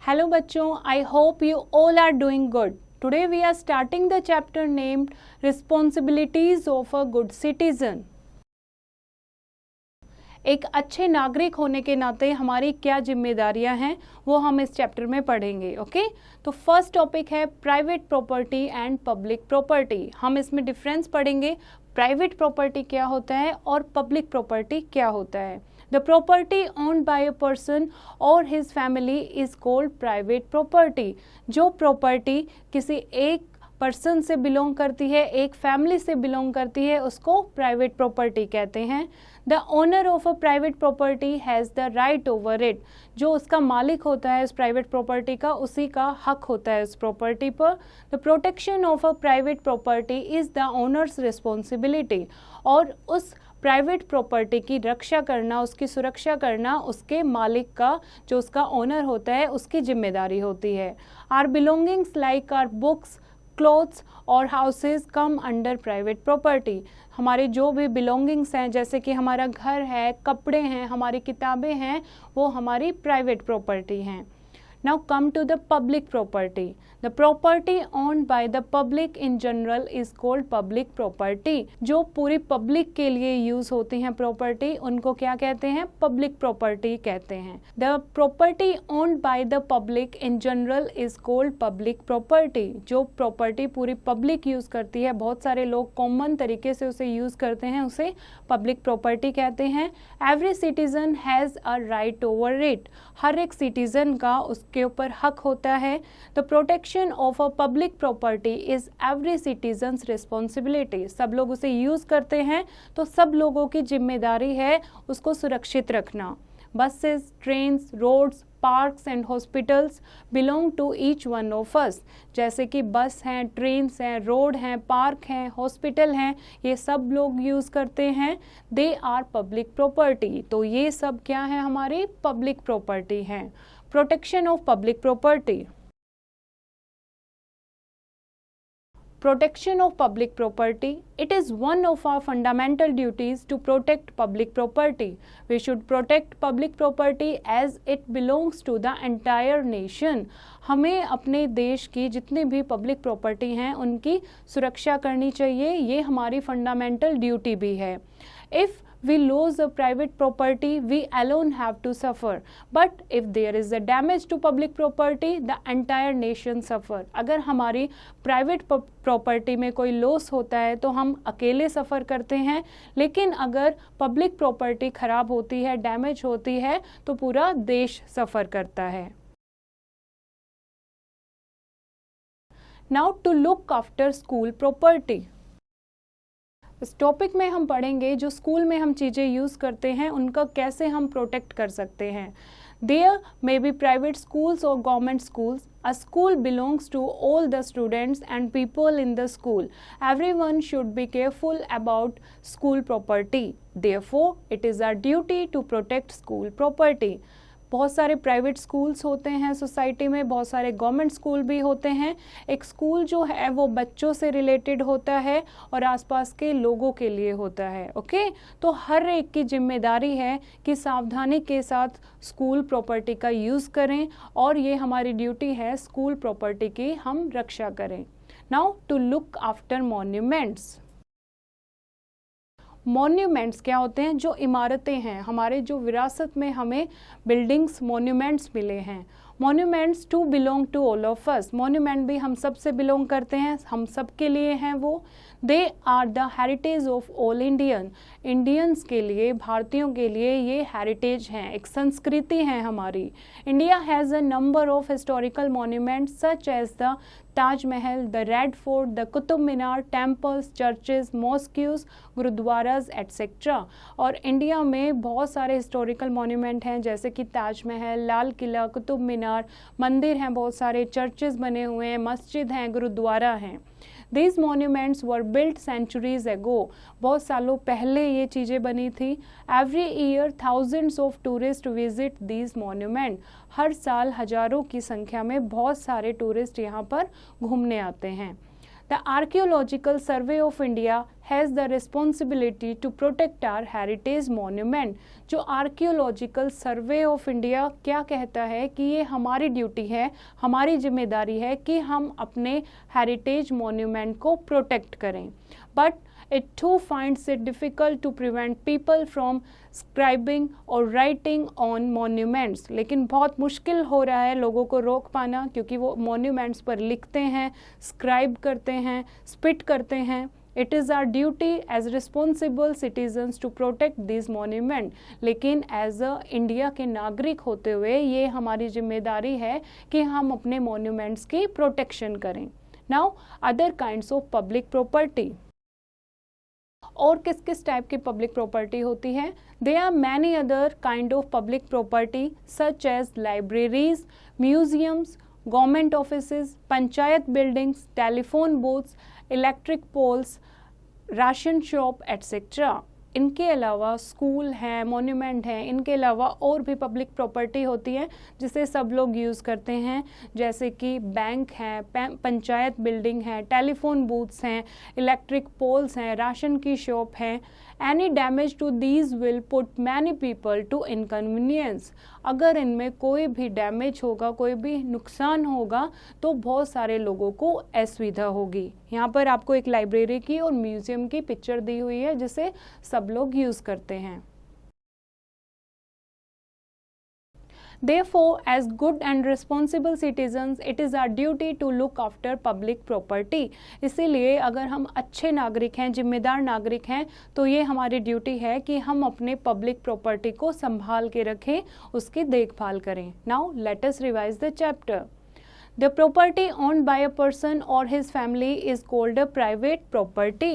Hello बच्चों, I hope you all are doing good. Today we are starting the chapter named Responsibilities of a Good Citizen. एक अच्छे नागरिक होने के नाते हमारी क्या जिम्मेदारियां हैं वो हम इस चैप्टर में पढ़ेंगे. ओके, तो फर्स्ट टॉपिक है private property and public property. हम इसमें डिफरेंस पढ़ेंगे. प्राइवेट प्रॉपर्टी क्या होता है और पब्लिक प्रॉपर्टी क्या होता है. The property owned by a person or his family is called private property. जो प्रॉपर्टी किसी एक पर्सन से बिलोंग करती है, एक फैमिली से बिलोंग करती है, उसको प्राइवेट प्रॉपर्टी कहते हैं. The owner of a private property has the right over it. जो उसका मालिक होता है उस प्राइवेट प्रॉपर्टी का, उसी का हक होता है उस प्रॉपर्टी पर. The protection of a private property is the owners responsibility. और उस प्राइवेट प्रॉपर्टी की रक्षा करना, उसकी सुरक्षा करना उसके मालिक का, जो उसका ओनर होता है, उसकी जिम्मेदारी होती है. Our belongings like our books, clothes और houses come under private property. हमारे जो भी बिलोंगिंग्स हैं, जैसे कि हमारा घर है, कपड़े हैं, हमारी किताबें हैं, वो हमारी प्राइवेट प्रॉपर्टी हैं. Now come to the public property. The property owned by the public in general is called public property. जो पूरी पब्लिक के लिए यूज होती हैं प्रॉपर्टी, उनको क्या कहते हैं? पब्लिक प्रॉपर्टी कहते हैं. The property owned by the public in general is called public property. जो प्रॉपर्टी पूरी पब्लिक यूज करती है, बहुत सारे लोग कॉमन तरीके से उसे यूज करते हैं, उसे पब्लिक प्रॉपर्टी कहते हैं. Every citizen has a right over it. हर एक सिटीजन का उसके ऊपर हक होता है. The protection of a public property is every citizens responsibility. सब लोग उसे यूज करते हैं तो सब लोगों की जिम्मेदारी है उसको सुरक्षित रखना. Buses, trains, roads, parks and hospitals belong to each one of us. जैसे कि बस हैं, ट्रेन्स हैं, रोड हैं, पार्क हैं, हॉस्पिटल हैं, ये सब लोग यूज़ करते हैं. They are public property. तो ये सब क्या है? हमारी पब्लिक प्रॉपर्टी हैं. Protection of public property. Protection of public property. It is one of our fundamental duties to protect public property. We should protect public property as it belongs to the entire nation. हमें अपने देश की जितनी भी public property हैं उनकी सुरक्षा करनी चाहिए. ये हमारी फंडामेंटल ड्यूटी भी है. If we lose a private property, we alone have to suffer. But if there is a damage to public property, the entire nation suffer. अगर हमारी प्राइवेट प्रॉपर्टी में कोई लॉस होता है तो हम अकेले सफ़र करते हैं, लेकिन अगर पब्लिक प्रॉपर्टी खराब होती है, डैमेज होती है, तो पूरा देश सफ़र करता है. Now to look after school property. इस टॉपिक में हम पढ़ेंगे जो स्कूल में हम चीज़ें यूज़ करते हैं उनका कैसे हम प्रोटेक्ट कर सकते हैं. There may be private schools और government schools. A school belongs to all the students and people in the school. Everyone should be careful about school property. Therefore, it is our duty to protect school property. बहुत सारे private schools होते हैं society में, बहुत सारे government school भी होते हैं. एक स्कूल जो है वो बच्चों से रिलेटेड होता है और आसपास के लोगों के लिए होता है. ओके, तो हर एक की जिम्मेदारी है कि सावधानी के साथ स्कूल प्रॉपर्टी का यूज़ करें और ये हमारी ड्यूटी है स्कूल प्रॉपर्टी की हम रक्षा करें. Now to look after monuments. Monuments क्या होते हैं? जो इमारतें हैं, हमारे जो विरासत में हमें बिल्डिंग्स, मॉन्यूमेंट्स मिले हैं. Monuments to belong to all of us. Monument भी हम सब से बिलोंग करते हैं, हम सब के लिए हैं वो. They are the heritage of all Indian. Indians के लिए, भारतीयों के लिए ये हेरिटेज हैं, एक संस्कृति है हमारी. India has a number of historical monuments such as the Taj Mahal, the red fort, the Qutub Minar, temples, churches, mosques, gurdwaras et cetera. और इंडिया में बहुत सारे हिस्टोरिकल मॉन्यूमेंट हैं जैसे कि ताजमहल, लाल किला, कुतुब मीनार, मंदिर हैं, बहुत सारे चर्चेज बने हुए हैं, मस्जिद हैं, गुरुद्वारा हैं. These monuments were built centuries ago. बहुत सालों पहले ये चीज़ें बनी थी. Every year thousands of tourists visit these monuments. हर साल हजारों की संख्या में बहुत सारे टूरिस्ट यहाँ पर घूमने आते हैं. The archaeological survey of India has the responsibility to protect our heritage monument. जो आर्कियोलॉजिकल सर्वे ऑफ इंडिया क्या कहता है कि ये हमारी ड्यूटी है, हमारी जिम्मेदारी है कि हम अपने हेरिटेज मॉन्यूमेंट को प्रोटेक्ट करें। But it too finds it difficult to prevent people from scribing or writing on monuments। लेकिन बहुत मुश्किल हो रहा है लोगों को रोक पाना, क्योंकि वो monuments पर लिखते हैं, scribe करते हैं, spit करते हैं। It is our duty as responsible citizens to protect these monuments। लेकिन as a इंडिया के नागरिक होते हुए ये हमारी जिम्मेदारी है कि हम अपने monuments की प्रोटेक्शन करें। Now other kinds of public property। और किस किस टाइप की पब्लिक प्रॉपर्टी होती है? There are many other kind of public property such as libraries, museums, government offices, panchayat buildings, telephone booths, electric poles, ration shop etcetera. इनके अलावा school हैं, monument हैं, इनके अलावा और भी पब्लिक प्रॉपर्टी होती है जिसे सब लोग यूज़ करते हैं, जैसे कि बैंक हैं, पंचायत बिल्डिंग है, टेलीफोन बूथ्स हैं, इलेक्ट्रिक पोल्स हैं, राशन की शॉप है। Any damage to these will put many people to inconvenience. अगर इनमें कोई भी डैमेज होगा, कोई भी नुकसान होगा तो बहुत सारे लोगों को असुविधा होगी। यहाँ पर आपको एक लाइब्रेरी की और म्यूजियम की पिक्चर दी हुई है जिसे सब लोग यूज़ करते हैं। Therefore, as good and responsible citizens, it is our duty to look after public property। इसीलिए अगर हम अच्छे नागरिक हैं, जिम्मेदार नागरिक हैं, तो ये हमारी ड्यूटी है कि हम अपने पब्लिक प्रॉपर्टी को संभाल के रखें, उसकी देखभाल करें। Now let us revise the chapter। The property owned by a person or his family is called a private property।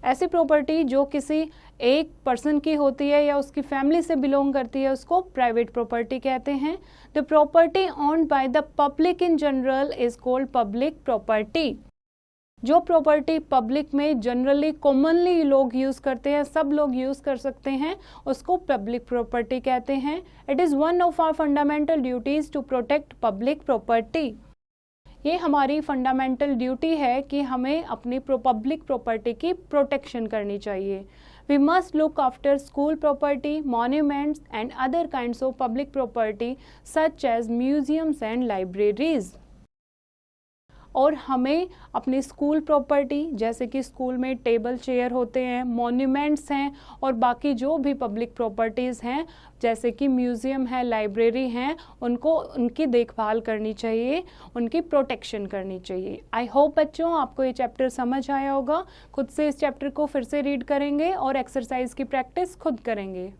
ऐसी प्रॉपर्टी जो किसी एक पर्सन की होती है या उसकी फैमिली से बिलोंग करती है उसको प्राइवेट प्रॉपर्टी कहते हैं। The property owned by the public in general is called public property. जो प्रॉपर्टी पब्लिक में जनरली कॉमनली लोग यूज़ करते हैं, सब लोग यूज़ कर सकते हैं, उसको पब्लिक प्रॉपर्टी कहते हैं। It is one of our fundamental duties to protect public property. ये हमारी फंडामेंटल ड्यूटी है कि हमें अपनी पब्लिक प्रॉपर्टी की प्रोटेक्शन करनी चाहिए। We must look after school property, monuments and other kinds of public property such as museums and libraries. और हमें अपनी स्कूल प्रॉपर्टी, जैसे कि स्कूल में टेबल चेयर होते हैं, मॉन्यूमेंट्स हैं और बाकी जो भी पब्लिक प्रॉपर्टीज़ हैं जैसे कि म्यूज़ियम है, लाइब्रेरी हैं, उनकी देखभाल करनी चाहिए, उनकी प्रोटेक्शन करनी चाहिए। आई होप बच्चों आपको ये चैप्टर समझ आया होगा। खुद से इस चैप्टर को फिर से रीड करेंगे और एक्सरसाइज की प्रैक्टिस खुद करेंगे।